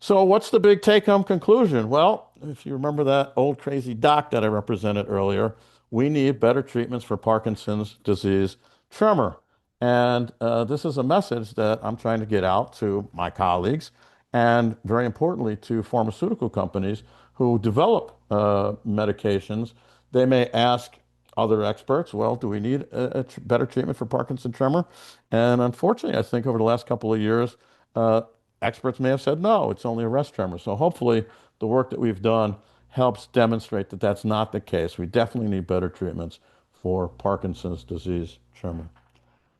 So, what's the big take home conclusion? Well, if you remember that old crazy doc that I represented earlier, we need better treatments for Parkinson's disease tremor. And this is a message that I'm trying to get out to my colleagues and, very importantly, to pharmaceutical companies who develop medications. They may ask other experts, well, do we need a better treatment for Parkinson tremor? And unfortunately, I think over the last couple of years, uh, experts may have said, no, it's only a rest tremor. So hopefully the work that we've done helps demonstrate that that's not the case. We definitely need better treatments for Parkinson's disease tremor.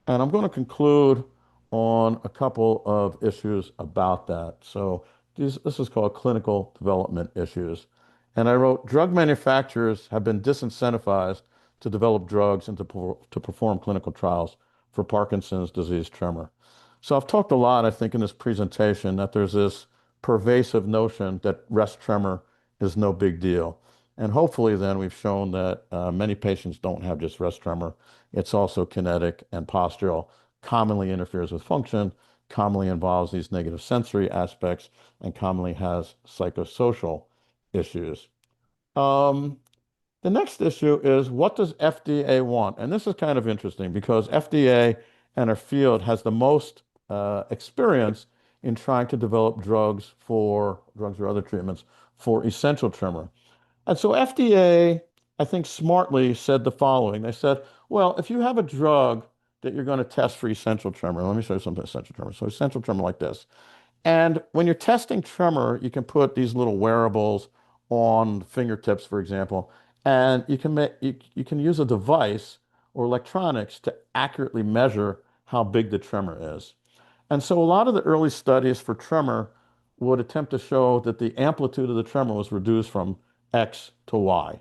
And I'm going to conclude on a couple of issues about that. So this is called clinical development issues. And I wrote, drug manufacturers have been disincentivized to develop drugs and to perform clinical trials for Parkinson's disease tremor. So I've talked a lot, I think, in this presentation that there's this pervasive notion that rest tremor is no big deal. And hopefully then we've shown that many patients don't have just rest tremor. It's also kinetic and postural, commonly interferes with function, commonly involves these negative sensory aspects, and commonly has psychosocial issues. Um, the next issue is, what does FDA want? And this is kind of interesting because FDA and our field has the most experience in trying to develop drugs or other treatments for essential tremor. And so FDA, I think smartly said the following. They said, well, if you have a drug that you're going to test for essential tremor, let me show you something essential tremor. So essential tremor like this. And when you're testing tremor, you can put these little wearables on fingertips, for example, and you can use a device or electronics to accurately measure how big the tremor is. And so a lot of the early studies for tremor would attempt to show that the amplitude of the tremor was reduced from X to Y.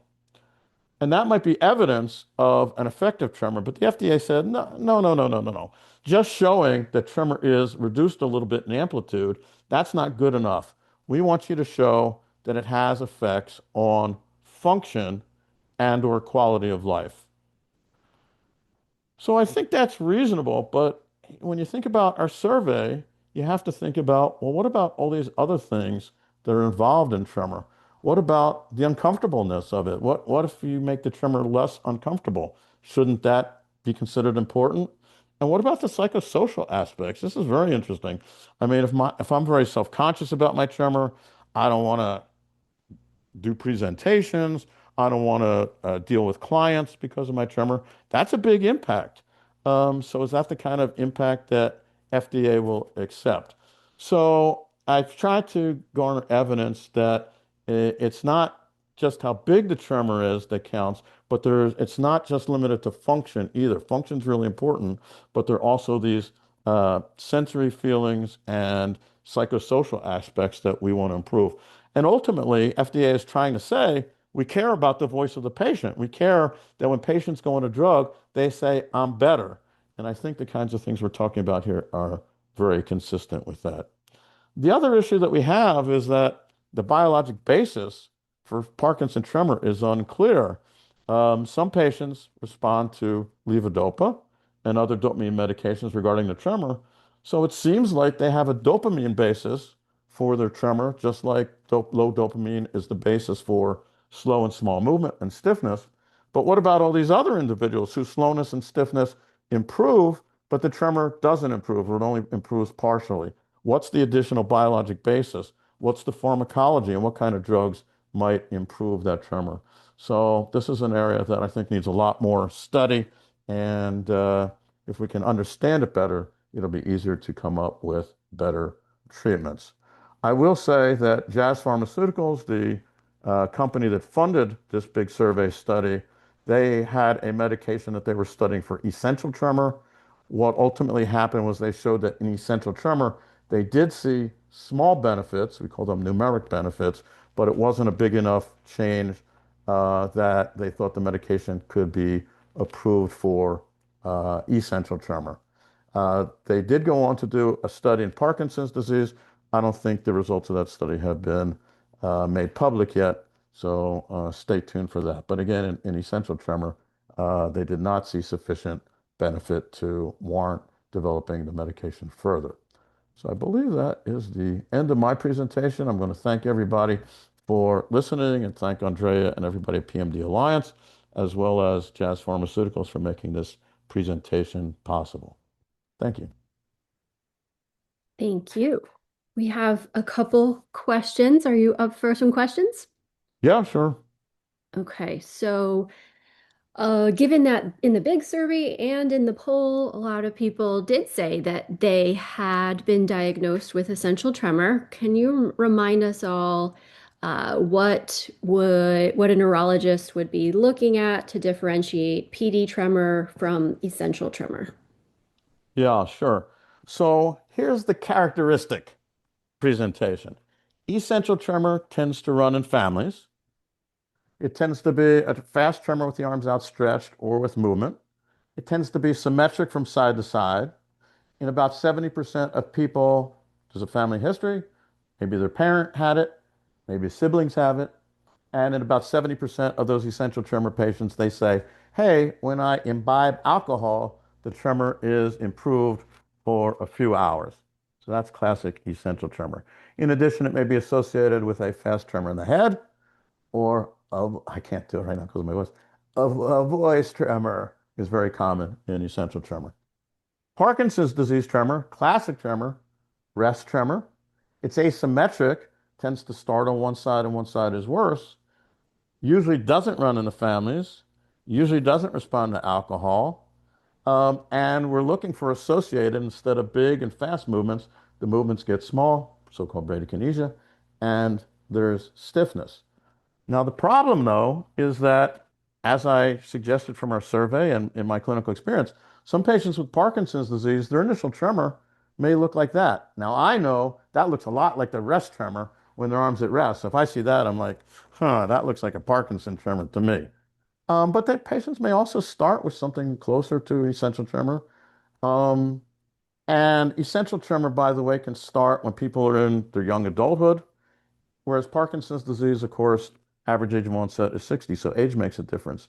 And that might be evidence of an effective tremor, but the FDA said, no, no, no, no, no, no, no. Just showing that tremor is reduced a little bit in amplitude, that's not good enough. We want you to show that it has effects on function and or quality of life. So I think that's reasonable, but when you think about our survey, you have to think about, well, what about all these other things that are involved in tremor? What about the uncomfortableness of it? What if you make the tremor less uncomfortable? Shouldn't that be considered important? And what about the psychosocial aspects? This is very interesting. I mean, if I'm very self-conscious about my tremor, I don't want to do presentations. I don't want to deal with clients because of my tremor. That's a big impact. So is that the kind of impact that FDA will accept? So I've tried to garner evidence that it's not just how big the tremor is that counts, but it's not just limited to function either. Function's really important, but there are also these sensory feelings and psychosocial aspects that we want to improve. And ultimately, FDA is trying to say we care about the voice of the patient. We care that when patients go on a drug, they say, I'm better. And I think the kinds of things we're talking about here are very consistent with that. The other issue that we have is that the biologic basis for Parkinson tremor is unclear. Some patients respond to levodopa and other dopamine medications regarding the tremor. So it seems like they have a dopamine basis for their tremor, just like low dopamine is the basis for slow and small movement and stiffness. But what about all these other individuals whose slowness and stiffness improve, but the tremor doesn't improve, or it only improves partially? What's the additional biologic basis? What's the pharmacology, and what kind of drugs might improve that tremor? So this is an area that I think needs a lot more study, and if we can understand it better, it'll be easier to come up with better treatments. I will say that Jazz Pharmaceuticals, the company that funded this big survey study, they had a medication that they were studying for essential tremor. What ultimately happened was they showed that in essential tremor, they did see small benefits, we call them numeric benefits, but it wasn't a big enough change that they thought the medication could be approved for essential tremor. They did go on to do a study in Parkinson's disease. I don't think the results of that study have been made public yet, so stay tuned for that. But again, in essential tremor, they did not see sufficient benefit to warrant developing the medication further. So I believe that is the end of my presentation. I'm going to thank everybody for listening and thank Andrea and everybody at PMD Alliance, as well as Jazz Pharmaceuticals for making this presentation possible. Thank you. Thank you. We have a couple questions. Are you up for some questions? Yeah, sure. Okay, so given that in the big survey and in the poll, a lot of people did say that they had been diagnosed with essential tremor. Can you remind us all what a neurologist would be looking at to differentiate PD tremor from essential tremor? Yeah, sure. So here's the characteristic presentation. Essential tremor tends to run in families. It tends to be a fast tremor with the arms outstretched or with movement. It tends to be symmetric from side to side. In about 70% of people, there's a family history. Maybe their parent had it, maybe siblings have it. And in about 70% of those essential tremor patients, they say, hey, when I imbibe alcohol, the tremor is improved for a few hours. So that's classic essential tremor. In addition, it may be associated with a fast tremor in the head or I can't do it right now because of my voice. A voice tremor is very common in essential tremor. Parkinson's disease tremor, classic tremor, rest tremor. It's asymmetric, tends to start on one side and one side is worse. Usually doesn't run in the families, usually doesn't respond to alcohol. And we're looking for associated instead of big and fast movements, the movements get small, so-called bradykinesia, and there's stiffness. Now, the problem, though, is that, as I suggested from our survey and in my clinical experience, some patients with Parkinson's disease, their initial tremor may look like that. Now, I know that looks a lot like the rest tremor when their arm's at rest. So if I see that, I'm like, huh, that looks like a Parkinson tremor to me. But that patients may also start with something closer to essential tremor. Um, and essential tremor, by the way, can start when people are in their young adulthood. Whereas Parkinson's disease, of course, average age of onset is 60, so age makes a difference.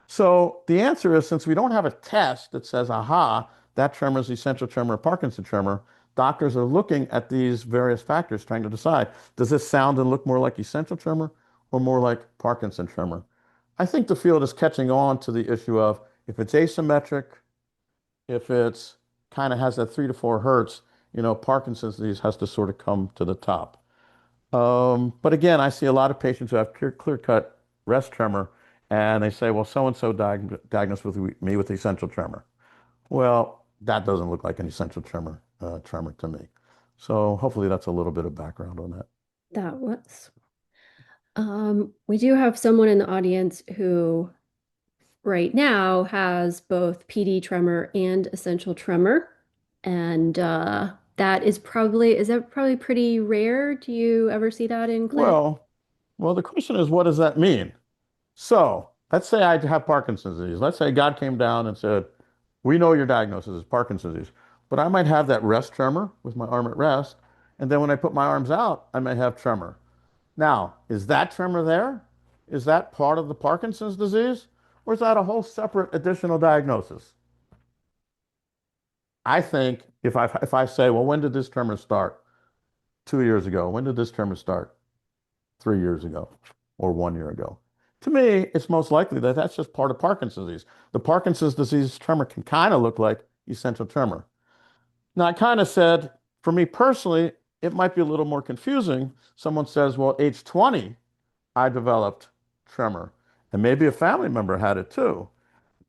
So the answer is, since we don't have a test that says, aha, that tremor is essential tremor or Parkinson tremor, doctors are looking at these various factors trying to decide, does this sound and look more like essential tremor or more like Parkinson tremor? I think the field is catching on to the issue of if it's asymmetric, if it's kind of has that 3 to 4 hertz, Parkinson's disease has to sort of come to the top. But again, I see a lot of patients who have clear-cut rest tremor, and they say, well, so-and-so diagnosed with me with essential tremor. Well, that doesn't look like an essential tremor to me. So hopefully that's a little bit of background on that. That was. We do have someone in the audience who right now has both PD tremor and essential tremor. And is that probably pretty rare? Do you ever see that in clinic? Well, well, the question is, what does that mean? So let's say I have Parkinson's disease. Let's say God came down and said, we know your diagnosis is Parkinson's disease, but I might have that rest tremor with my arm at rest. And then when I put my arms out, I may have tremor. Now, is that tremor there? Is that part of the Parkinson's disease? Or is that a whole separate additional diagnosis? I think if I say, well, when did this tremor start? 2 years ago. When did this tremor start? 3 years ago or 1 year ago. To me, it's most likely that that's just part of Parkinson's disease. The Parkinson's disease tremor can kind of look like essential tremor. Now, I kind of said, for me personally, it might be a little more confusing. Someone says, well, age 20, I developed tremor. And maybe a family member had it too.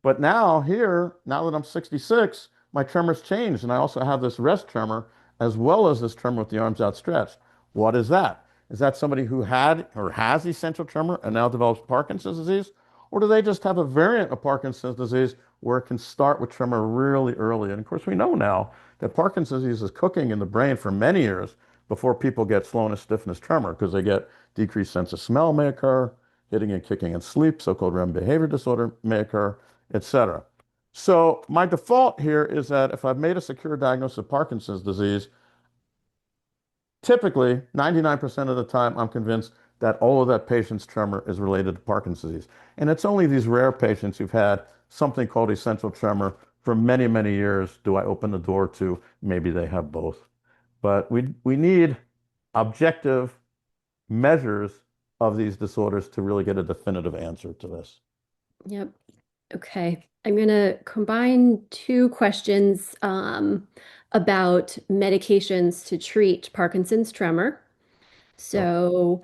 But now that I'm 66, my tremor's changed, and I also have this rest tremor as well as this tremor with the arms outstretched. What is that? Is that somebody who had or has essential tremor and now develops Parkinson's disease? Or do they just have a variant of Parkinson's disease where it can start with tremor really early? And of course, we know now that Parkinson's disease is cooking in the brain for many years before people get slowness, stiffness, tremor, because they get decreased sense of smell may occur, hitting and kicking in sleep, so-called REM behavior disorder may occur, etc. So my default here is that if I've made a secure diagnosis of Parkinson's disease, typically 99% of the time I'm convinced that all of that patient's tremor is related to Parkinson's disease. And it's only these rare patients who've had something called essential tremor for many, many years do I open the door to maybe they have both. But we need objective measures of these disorders to really get a definitive answer to this. Yep. Okay. I'm going to combine two questions about medications to treat Parkinson's tremor. So,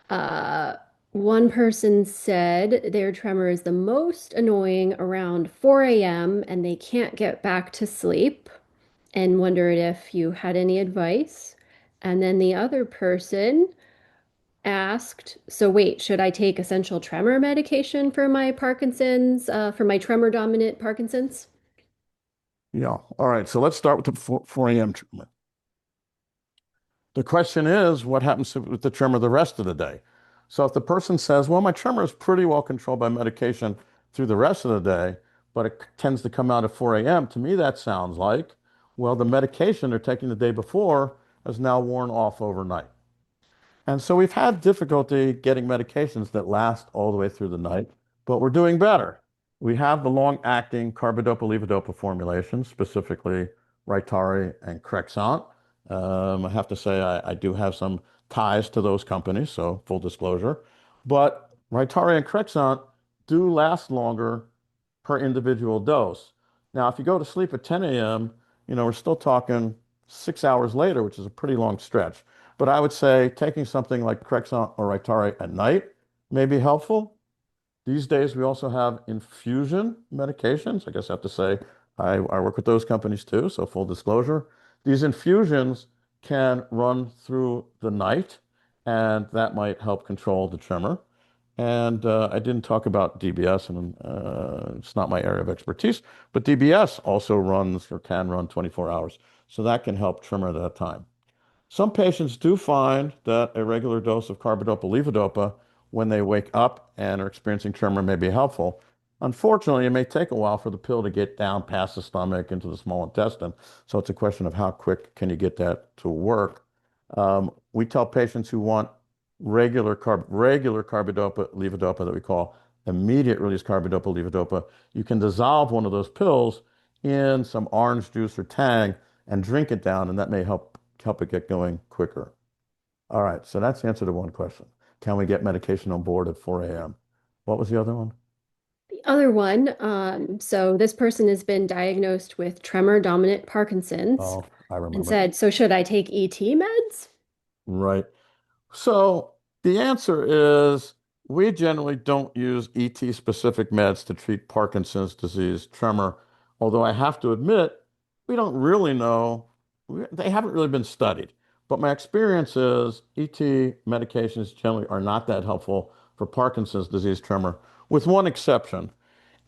So, uh, one person said their tremor is the most annoying around 4 a.m. and they can't get back to sleep and wondered if you had any advice. And then the other person asked, so wait, should I take essential tremor medication for my Parkinson's, for my tremor dominant Parkinson's? yeah. All right. So let's start with the 4 a.m. treatment. The question is, what happens with the tremor the rest of the day? So if the person says, well, my tremor is pretty well controlled by medication through the rest of the day, but it tends to come out at 4 a.m., to me, that sounds like, well, the medication they're taking the day before has now worn off overnight. And so we've had difficulty getting medications that last all the way through the night, but we're doing better. We have the long-acting carbidopa-levodopa formulations, specifically Rytary and Crexont. I have to say I do have some ties to those companies, so full disclosure. But Rytary and Crexont do last longer per individual dose. Now, if you go to sleep at 10 a.m., we're still talking 6 hours later, which is a pretty long stretch. But I would say taking something like Crexont or Rytary at night may be helpful. These days, we also have infusion medications. I guess I have to say I work with those companies too, so full disclosure. These infusions can run through the night, and that might help control the tremor. And I didn't talk about DBS, and it's not my area of expertise, but DBS also runs or can run 24 hours. So that can help tremor at that time. Some patients do find that a regular dose of carbidopa levodopa when they wake up and are experiencing tremor may be helpful. Unfortunately, it may take a while for the pill to get down past the stomach into the small intestine. So it's a question of how quick can you get that to work. We tell patients who want regular carbidopa levodopa that we call immediate release carbidopa levodopa, you can dissolve one of those pills in some orange juice or Tang and drink it down, and that may help it get going quicker. All right, so that's the answer to one question. Can we get medication on board at 4 a.m.? What was the other one? The other one, so this person has been diagnosed with tremor dominant Parkinson's Oh, I and remember. said, so should I take ET meds? Right. So the answer is we generally don't use ET specific meds to treat Parkinson's disease tremor, although I have to admit, we don't really know, they haven't really been studied. But my experience is ET medications generally are not that helpful for Parkinson's disease tremor, with one exception.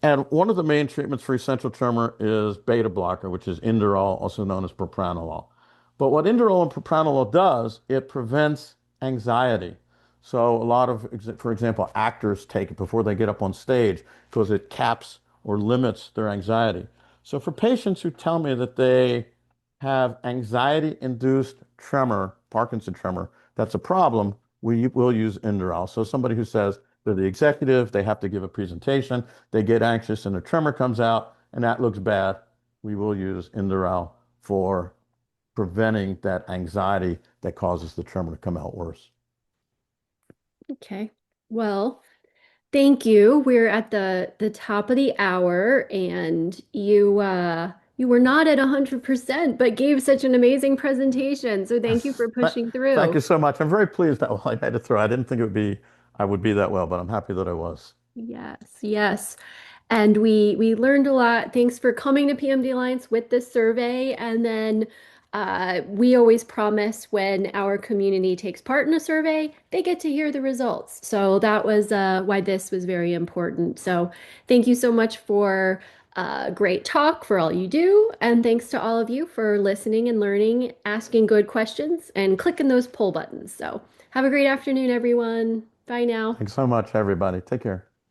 And one of the main treatments for essential tremor is beta blocker, which is Inderal, also known as propranolol. But what Inderal and propranolol does, it prevents anxiety. So a lot of, for example, actors take it before they get up on stage because it caps or limits their anxiety. So for patients who tell me that they have anxiety-induced tremor, Parkinson tremor, that's a problem, we will use Inderal. So somebody who says they're the executive, they have to give a presentation, they get anxious and a tremor comes out, and that looks bad, we will use Inderal for preventing that anxiety that causes the tremor to come out worse. Okay. Well, thank you. We're at the top of the hour and you were not at 100%, but gave such an amazing presentation. So thank you for Th- pushing Thank you through. so much. I'm very pleased that I made it through. I didn't think I would be that well, but I'm happy that I was. Yes, yes. And we learned a lot. Thanks for coming to PMD Alliance with this survey. And then we always promise when our community takes part in a survey, they get to hear the results. So that was why this was very important. So thank you so much for great talk for all you do. And thanks to all of you for listening and learning, asking good questions, and clicking those poll buttons. So have a great afternoon, everyone. Bye now. Thanks so much, everybody. Take care.